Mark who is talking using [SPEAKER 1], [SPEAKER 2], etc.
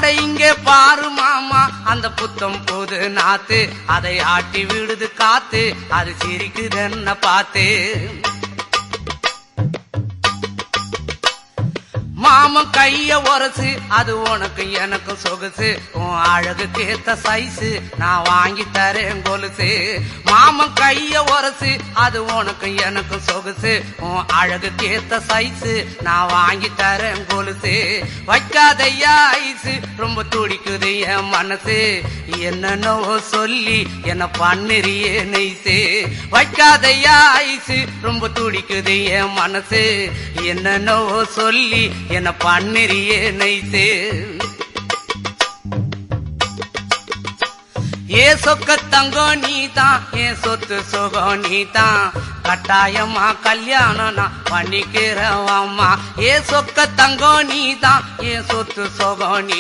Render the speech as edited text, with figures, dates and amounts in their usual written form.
[SPEAKER 1] அட இங்கே பாரு மாமா அந்த புத்தம் போது நாத்து அதை ஆட்டி விடுது காத்து அது சிரிக்குதுன்னு பார்த்து மாமன் கைய உரசு அது உனக்கு எனக்கு சொகுசு உன் அழகுக்கு ஏத்த சைஸு நான் வாங்கி தரேன் கொலுசு மாமன் கைய உரசு அது உனக்கு எனக்கு சொகுசு உன் அழகுக்கு ஏத்த சைஸு நான் வாங்கி தரேன் கொலுசு வைக்காதையா ஐசு ரொம்ப துடிக்குது என் மனசு என்னன்னோ சொல்லி என்ன பண்ணுறியே நெய்சு வைக்காதையா ஐசு ரொம்ப துடிக்குது என் மனசு என்னன்னோ சொல்லி என்ன பண்ணுறியே நைசே ஏ சொக்க தங்கம் நீதான் ஏன் சொத்து சுகம் நீதான் கட்டாயமா கல்யாணம் நான் பண்ணிக்கிறவாமா ஏ சொக்க தங்கம் நீதான் ஏன் சொத்து சுகம் நீ